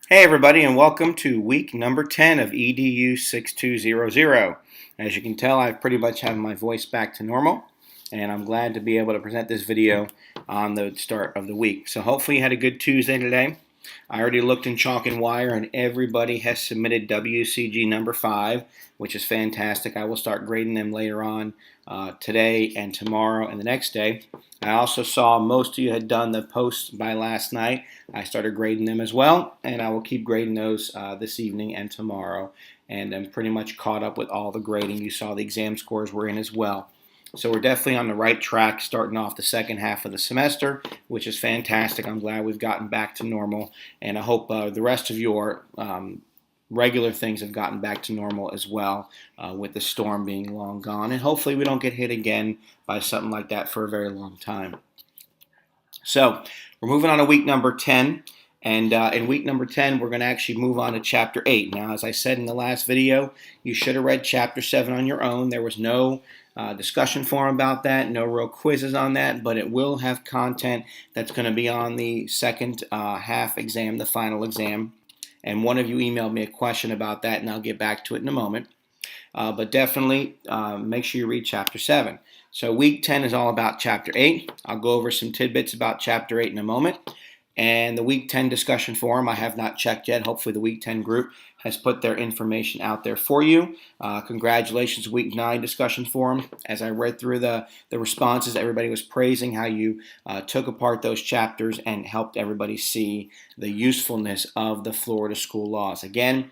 Hey everybody, and welcome to week number 10 of EDU6200. As you can tell, I've pretty much have my voice back to normal, and I'm glad to be able to present this video on the start of the week. So hopefully you had a good Tuesday today. I already looked in Chalk and Wire, and everybody has submitted WCG number 5, which is fantastic. I will start grading them later on today and tomorrow and the next day. I also saw most of you had done the posts by last night. I started grading them as well, and I will keep grading those this evening and tomorrow. And I'm pretty much caught up with all the grading. You saw the exam scores were in as well. So we're definitely on the right track starting off the second half of the semester, which is fantastic. I'm glad we've gotten back to normal, and I hope the rest of your regular things have gotten back to normal as well, with the storm being long gone. And hopefully we don't get hit again by something like that for a very long time. So we're moving on to week number 10. And in week number 10, we're going to actually move on to Chapter 8. Now, as I said in the last video, you should have read Chapter 7 on your own. There was no discussion forum about that, no real quizzes on that, but it will have content that's going to be on the second half exam, the final exam. And one of you emailed me a question about that, and I'll get back to it in a moment. But definitely make sure you read Chapter 7. So week 10 is all about Chapter 8. I'll go over some tidbits about Chapter 8 in a moment. And the Week 10 discussion forum, I have not checked yet. Hopefully the Week 10 group has put their information out there for you. Congratulations, Week 9 discussion forum. As I read through the responses, everybody was praising how you took apart those chapters and helped everybody see the usefulness of the Florida school laws. Again,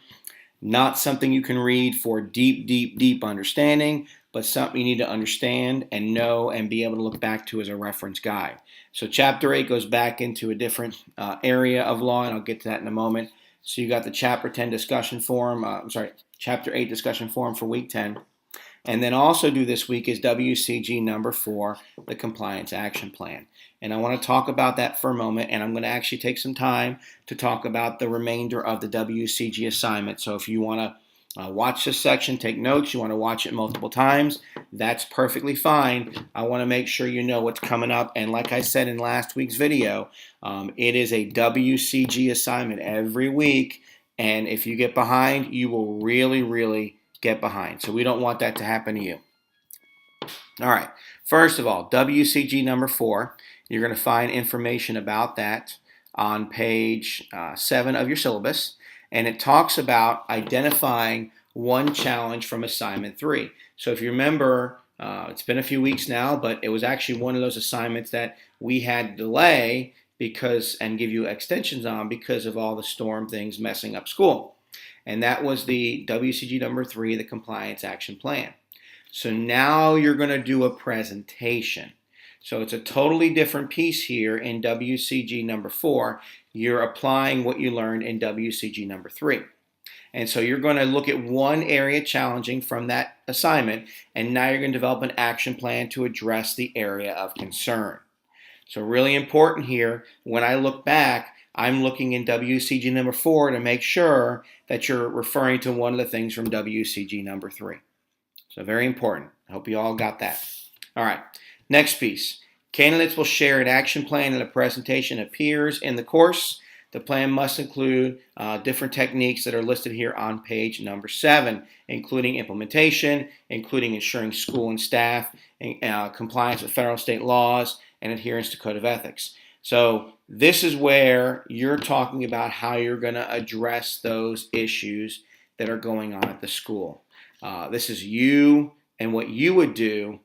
not something you can read for deep understanding, but something you need to understand and know and be able to look back to as a reference guide. So Chapter 8 goes back into a different area of law, and I'll get to that in a moment. So you got the Chapter 10 discussion forum, Chapter 8 discussion forum for Week 10. And then also due this week is WCG number 4, the Compliance Action Plan. And I want to talk about that for a moment, and I'm going to actually take some time to talk about the remainder of the WCG assignment. So if you want to watch this section, take notes, you want to watch it multiple times, that's perfectly fine. I want to make sure you know what's coming up. And like I said in last week's video, it is a WCG assignment every week. And if you get behind, you will really get behind. So we don't want that to happen to you. All right. First of all, WCG number 4, you're going to find information about that on page 7 of your syllabus. And it talks about identifying one challenge from assignment 3. So if you remember, it's been a few weeks now, but it was actually one of those assignments that we had to delay and give you extensions on because of all the storm things messing up school. And that was the WCG number 3, the Compliance Action Plan. So now you're going to do a presentation. So it's a totally different piece here in WCG number 4. You're applying what you learned in WCG number 3. And so you're going to look at one area challenging from that assignment, and now you're going to develop an action plan to address the area of concern. So really important here, when I look back, I'm looking in WCG number 4 to make sure that you're referring to one of the things from WCG number 3. So very important. I hope you all got that. All right. Next piece. Candidates will share an action plan and a presentation of peers in the course. The plan must include different techniques that are listed here on page number 7, including implementation, including ensuring school and staff compliance with federal and state laws, and adherence to code of ethics. So this is where you're talking about how you're going to address those issues that are going on at the school. This is you and what you would do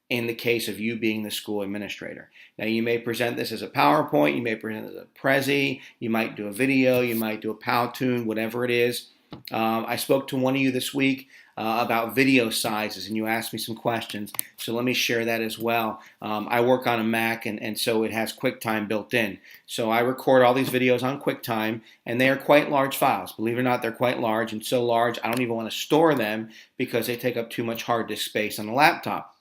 in the case of you being the school administrator. Now, you may present this as a PowerPoint, you may present it as a Prezi, you might do a video, you might do a Powtoon, whatever it is. I spoke to one of you this week about video sizes, and you asked me some questions, so let me share that as well. I work on a Mac, and so it has QuickTime built in. So I record all these videos on QuickTime, and they are quite large files. Believe it or not, they're quite large, and so large I don't even want to store them because they take up too much hard disk space on the laptop.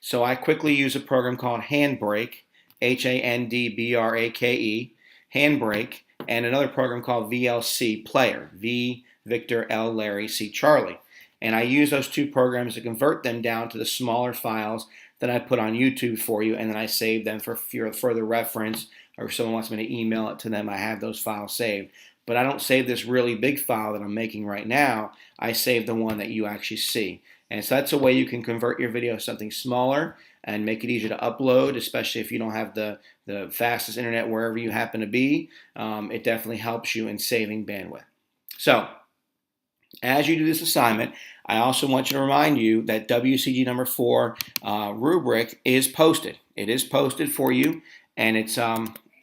So I quickly use a program called Handbrake, Handbrake, Handbrake, and another program called VLC Player, V Victor L Larry C Charlie. And I use those two programs to convert them down to the smaller files that I put on YouTube for you, and then I save them for further reference or if someone wants me to email it to them, I have those files saved. But I don't save this really big file that I'm making right now. I save the one that you actually see. And so that's a way you can convert your video to something smaller and make it easier to upload, especially if you don't have the fastest internet wherever you happen to be. It definitely helps you in saving bandwidth. So as you do this assignment, I also want to remind you that WCG number 4 rubric is posted. It is posted for you, and it's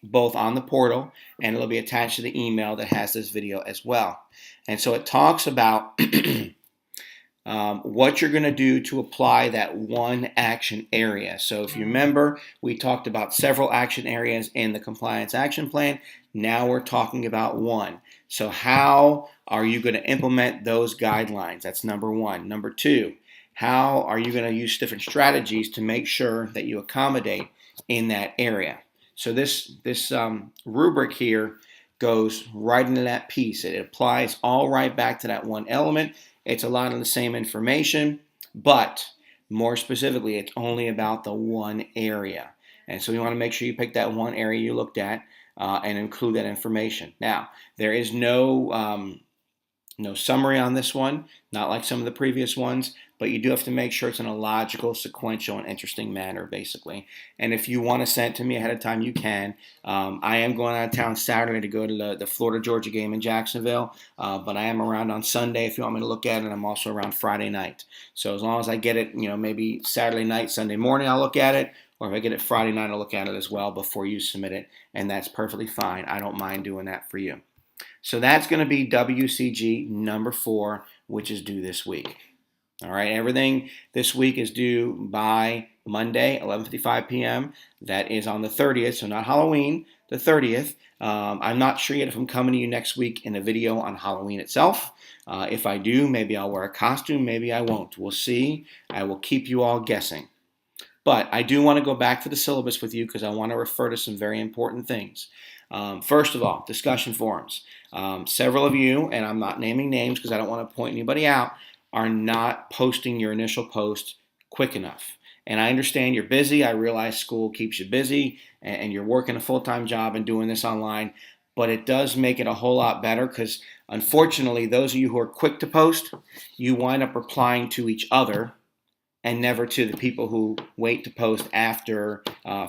both on the portal, and it'll be attached to the email that has this video as well. And so it talks about what you're going to do to apply that one action area. So if you remember, we talked about several action areas in the compliance action plan. Now we're talking about one. So how are you going to implement those guidelines? That's number one. Number two, how are you going to use different strategies to make sure that you accommodate in that area? So this rubric here goes right into that piece. It applies all right back to that one element. It's a lot of the same information, but more specifically, it's only about the one area. And so you want to make sure you pick that one area you looked at and include that information. Now, there is no summary on this one, not like some of the previous ones, but you do have to make sure it's in a logical, sequential, and interesting manner, basically. And if you want to send it to me ahead of time, you can. I am going out of town Saturday to go to the Florida-Georgia game in Jacksonville, but I am around on Sunday if you want me to look at it. I'm also around Friday night. So as long as I get it, maybe Saturday night, Sunday morning, I'll look at it. Or if I get it Friday night, I'll look at it as well before you submit it, and that's perfectly fine. I don't mind doing that for you. So that's going to be WCG number 4, which is due this week. All right, everything this week is due by Monday, 11:55 p.m. That is on the 30th, so not Halloween, the 30th. I'm not sure yet if I'm coming to you next week in a video on Halloween itself. If I do, maybe I'll wear a costume, maybe I won't. We'll see. I will keep you all guessing. But I do want to go back to the syllabus with you because I want to refer to some very important things. First of all, discussion forums. Several of you, and I'm not naming names because I don't want to point anybody out, are not posting your initial post quick enough. And I understand you're busy. I realize school keeps you busy and you're working a full-time job and doing this online. But it does make it a whole lot better because, unfortunately, those of you who are quick to post, you wind up replying to each other and never to the people who wait to post after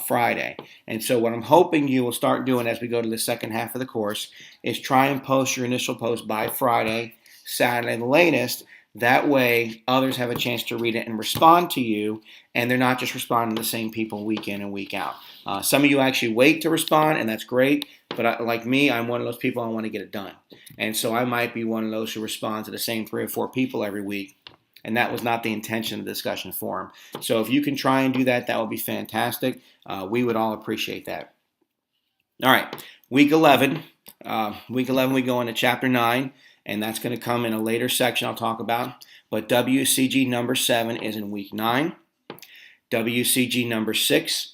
Friday. And so what I'm hoping you will start doing as we go to the second half of the course is try and post your initial post by Friday, Saturday the latest. That way others have a chance to read it and respond to you, and they're not just responding to the same people week in and week out. Some of you actually wait to respond, and that's great, but like me, I'm one of those people, I want to get it done. And so I might be one of those who respond to the same 3 or 4 people every week. And that was not the intention of the discussion forum. So if you can try and do that, that would be fantastic. We would all appreciate that. All right, week 11. Week 11, we go into chapter 9, and that's going to come in a later section I'll talk about. But WCG number 7 is in week 9. WCG number 6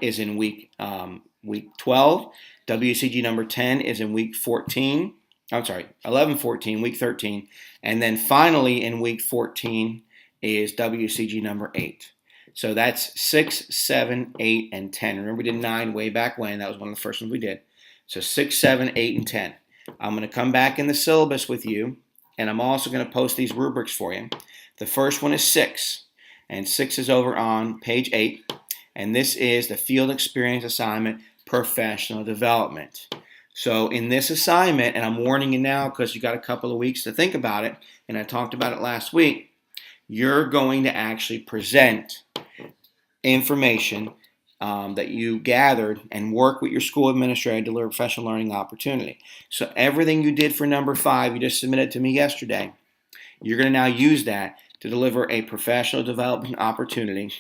is in week 12. WCG number 10 is in week 14. I'm sorry, 11, 14, week 13. And then finally in week 14 is WCG number 8. So that's 6, 7, 8, and 10. Remember we did 9 way back when. That was one of the first ones we did. So 6, 7, 8, and 10. I'm going to come back in the syllabus with you, and I'm also going to post these rubrics for you. The first one is 6, and 6 is over on page 8. And this is the field experience assignment, professional development. So in this assignment, and I'm warning you now because you got a couple of weeks to think about it, and I talked about it last week, you're going to actually present information that you gathered and work with your school administrator to deliver professional learning opportunity. So everything you did for number 5, you just submitted to me yesterday, you're going to now use that to deliver a professional development opportunity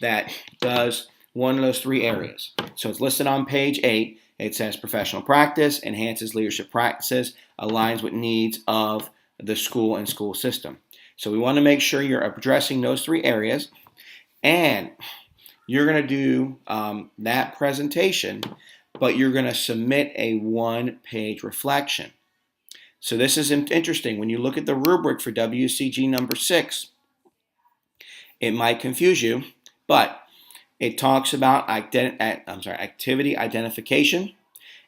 that does one of those 3 areas. So it's listed on page 8. It says professional practice, enhances leadership practices, aligns with needs of the school and school system. So we want to make sure you're addressing those 3 areas, and you're going to do that presentation, but you're going to submit a 1-page reflection. So this is interesting. When you look at the rubric for WCG number 6, it might confuse you, but It talks about activity identification.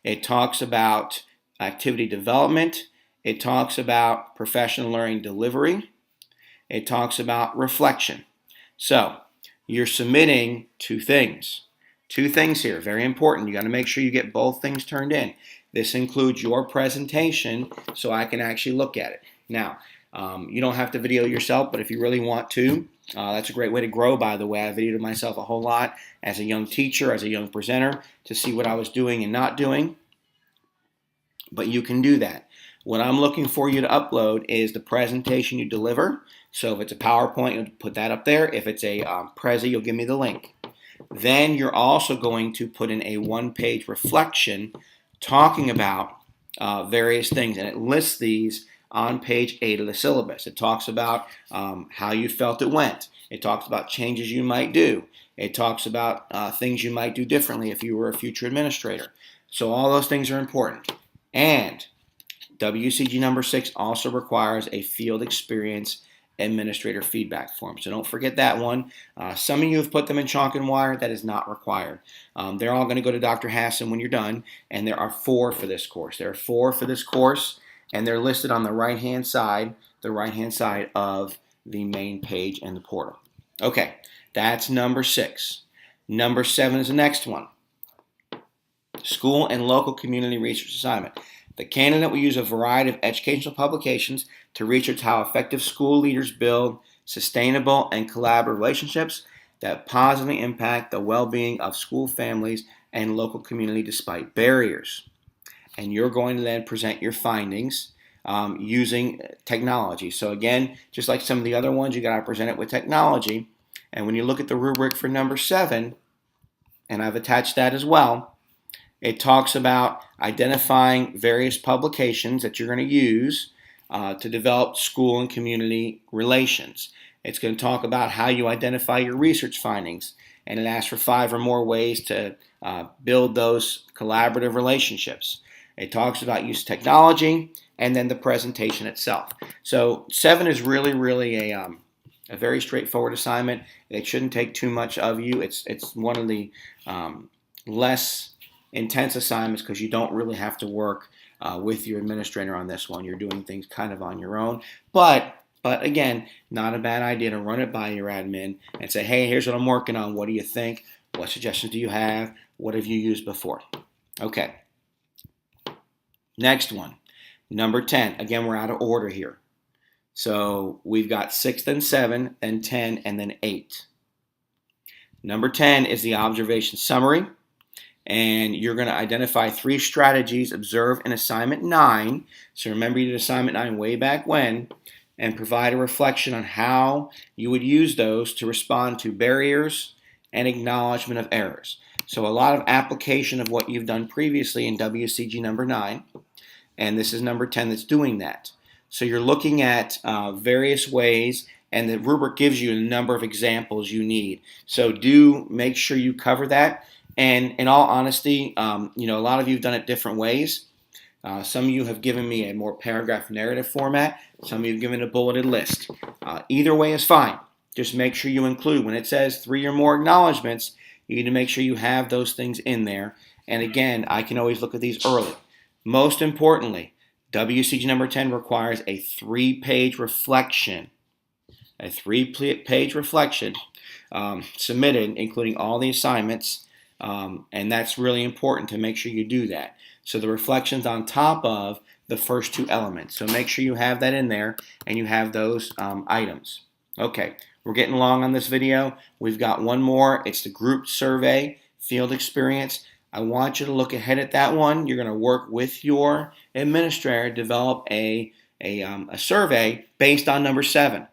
It talks about activity development. It talks about professional learning delivery. It talks about reflection. So you're submitting two things. Two things here, very important. You got to make sure you get both things turned in. This includes your presentation so I can actually look at it. Now, you don't have to video yourself, but if you really want to, that's a great way to grow, by the way. I videoed myself a whole lot as a young teacher, as a young presenter, to see what I was doing and not doing. But you can do that. What I'm looking for you to upload is the presentation you deliver. So if it's a PowerPoint, you'll put that up there. If it's a Prezi, you'll give me the link. Then you're also going to put in a one-page reflection talking about various things, and it lists these on page 8 of the syllabus. It talks about how you felt it went. It talks about changes you might do. It talks about things you might do differently if you were a future administrator. So all those things are important. And WCG number 6 also requires a field experience administrator feedback form. So don't forget that one. Some of you have put them in chalk and wire. That is not required. They're all going to go to Dr. Hassan when you're done, and there are 4 for this course. There are 4 for this course, and they're listed on the right-hand side of the main page in the portal. Okay, that's number 6. Number 7 is the next one. School and local community research assignment. The candidate will use a variety of educational publications to research how effective school leaders build sustainable and collaborative relationships that positively impact the well-being of school families and local community despite barriers. And you're going to then present your findings using technology. So again, just like some of the other ones, you got to present it with technology. And when you look at the rubric for number 7, and I've attached that as well, it talks about identifying various publications that you're going to use to develop school and community relations. It's going to talk about how you identify your research findings, and it asks for 5 or more ways to build those collaborative relationships. It talks about use of technology, and then the presentation itself. So 7 is really a very straightforward assignment. It shouldn't take too much of you. It's one of the less intense assignments because you don't really have to work with your administrator on this one. You're doing things kind of on your own. But again, not a bad idea to run it by your admin and say, hey, here's what I'm working on. What do you think? What suggestions do you have? What have you used before? Okay. Next one, number 10. Again, we're out of order here. So we've got 6, then 7, then 10, and then 8. Number 10 is the observation summary. And you're going to identify 3 strategies observed in assignment 9. So remember, you did assignment 9 way back when, and provide a reflection on how you would use those to respond to barriers and acknowledgement of errors. So a lot of application of what you've done previously in WCG number 9, and this is number 10 that's doing that. So you're looking at various ways, and the rubric gives you a number of examples you need. So do make sure you cover that. And in all honesty, a lot of you have done it different ways. Some of you have given me a more paragraph narrative format. Some of you have given a bulleted list. Either way is fine. Just make sure you include, when it says 3 or more acknowledgments, you need to make sure you have those things in there. And again, I can always look at these early. Most importantly, WCG number 10 requires a 3-page reflection. A 3-page reflection submitted, including all the assignments. And that's really important to make sure you do that. So the reflection's on top of the first 2 elements. So make sure you have that in there and you have those items. Okay, we're getting long on this video. We've got one more. It's the group survey field experience. I want you to look ahead at that one. You're going to work with your administrator to develop a survey based on number 7.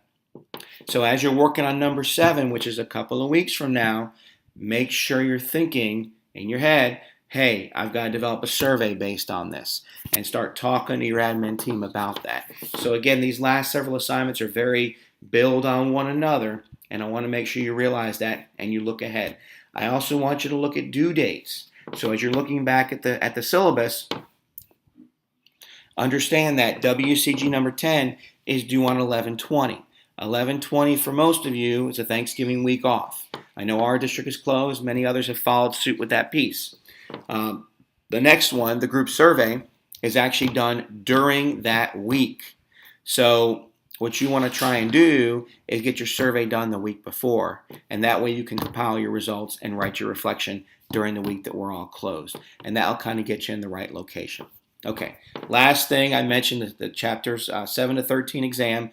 So as you're working on number 7, which is a couple of weeks from now, make sure you're thinking in your head, hey, I've got to develop a survey based on this, and start talking to your admin team about that. So again, these last several assignments are very build on one another, and I want to make sure you realize that and you look ahead. I also want you to look at due dates. So as you're looking back at the syllabus, understand that WCG number 10 is due on 11/20. 11/20 for most of you is a Thanksgiving week off. I know our district is closed. Many others have followed suit with that piece. The next one, the group survey, is actually done during that week. So what you want to try and do is get your survey done the week before, and that way you can compile your results and write your reflection during the week that we're all closed, and that'll kind of get you in the right location. Okay, last thing I mentioned, the chapters 7 to 13 exam.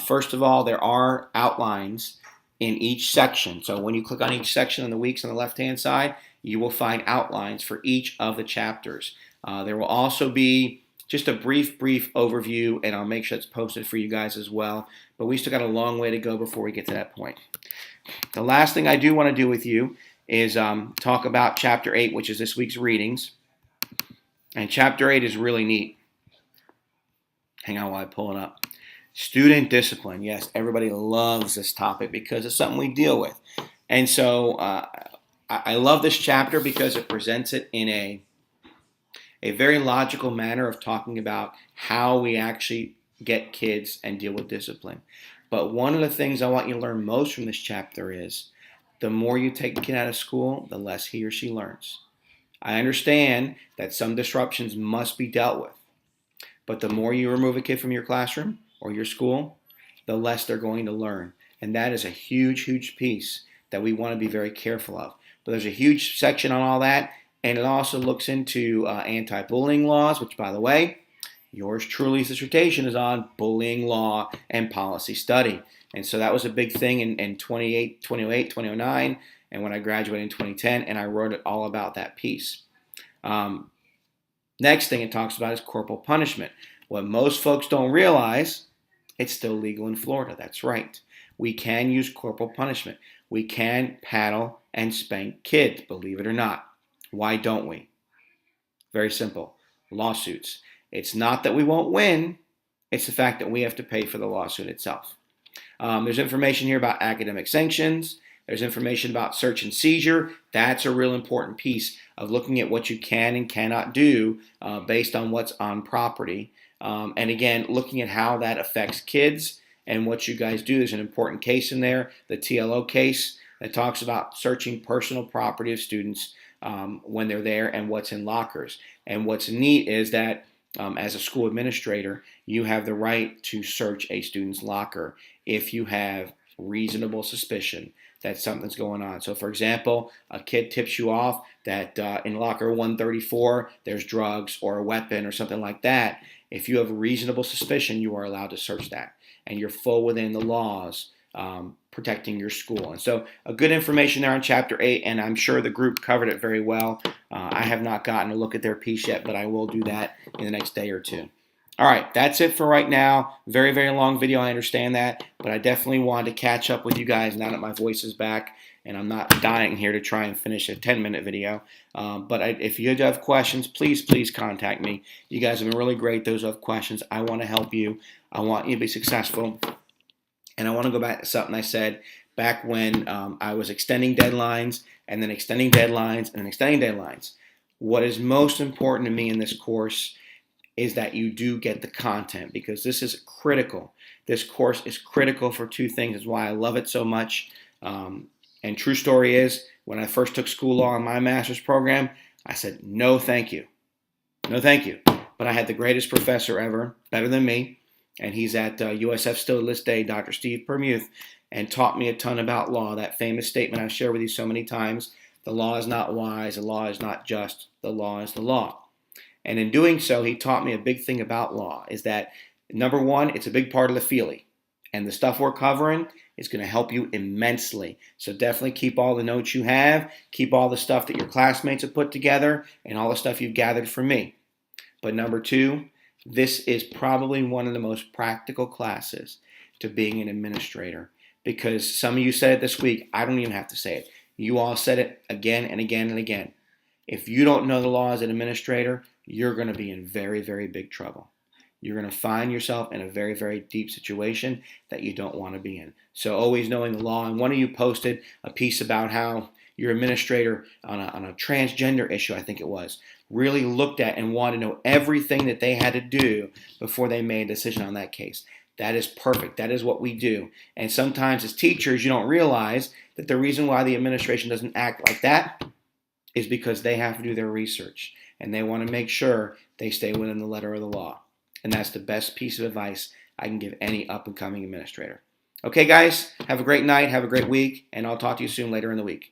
First of all, there are outlines in each section. So when you click on each section on the weeks on the left-hand side, you will find outlines for each of the chapters. There will also be just a brief overview, and I'll make sure it's posted for you guys as well. But we still got a long way to go before we get to that point. The last thing I do want to do with you is talk about Chapter 8, which is this week's readings. And Chapter 8 is really neat. Hang on while I pull it up. Student discipline. Yes, everybody loves this topic because it's something we deal with. And so I love this chapter because it presents it in a very logical manner of talking about how we actually get kids and deal with discipline. But one of the things I want you to learn most from this chapter is the more you take a kid out of school, the less he or she learns. I understand that some disruptions must be dealt with, but the more you remove a kid from your classroom or your school, the less they're going to learn. And that is a huge piece that we want to be very careful of. But there's a huge section on all that, and it also looks into anti-bullying laws, which, by the way, yours truly's dissertation is on bullying law and policy study. And so that was a big thing in 2008, 2009, and when I graduated in 2010, and I wrote it all about that piece. Next thing it talks about is corporal punishment. What most folks don't realize, it's still legal in Florida. That's right. We can use corporal punishment. We can paddle and spank kids, believe it or not. Why don't we? Very simple. Lawsuits. It's not that we won't win. It's the fact that we have to pay for the lawsuit itself. There's information here about academic sanctions. There's information about search and seizure. That's a real important piece of looking at what you can and cannot do based on what's on property. And again, looking at how that affects kids and what you guys do. There's an important case in there, the TLO case, that talks about searching personal property of students when they're there and what's in lockers. And what's neat is that as a school administrator, you have the right to search a student's locker if you have reasonable suspicion that something's going on. So for example, a kid tips you off that in locker 134 there's drugs or a weapon or something like that. If you have reasonable suspicion, you are allowed to search that, and you're full within the laws protecting your school. And so a good information there on Chapter 8, and I'm sure the group covered it very well. I have not gotten a look at their piece yet, but I will do that in the next day or two. All right, that's it for right now. Very long video, I understand that, but I definitely wanted to catch up with you guys now that my voice is back and I'm not dying here to try and finish a 10-minute video. If you do have questions, please contact me. You guys have been really great. Those who have questions, I want to help you. I want you to be successful. And I want to go back to something I said back when I was extending deadlines and then extending deadlines and then extending deadlines. What is most important to me in this course is that you do get the content, because this is critical. This course is critical for two things. That's why I love it so much. And true story is, when I first took school law in my master's program, I said, no, thank you. No, thank you. But I had the greatest professor ever, better than me, and he's at USF still to this day, Dr. Steve Permuth, and taught me a ton about law. That famous statement I've shared with you so many times, the law is not wise, the law is not just, the law is the law. And in doing so, he taught me a big thing about law, is that, number one, it's a big part of the feeling. And the stuff we're covering is going to help you immensely. So definitely keep all the notes you have, keep all the stuff that your classmates have put together, and all the stuff you've gathered from me. But number two, this is probably one of the most practical classes to being an administrator, because some of you said it this week. I don't even have to say it. You all said it again and again and again. If you don't know the law as an administrator, you're going to be in very big trouble. You're going to find yourself in a very deep situation that you don't want to be in. So always knowing the law. And one of you posted a piece about how your administrator on a transgender issue, I think it was, really looked at and wanted to know everything that they had to do before they made a decision on that case. That is perfect. That is what we do. And sometimes as teachers, you don't realize that the reason why the administration doesn't act like that is because they have to do their research and they want to make sure they stay within the letter of the law. And that's the best piece of advice I can give any up and coming administrator. Okay, guys, have a great night, have a great week, and I'll talk to you soon later in the week.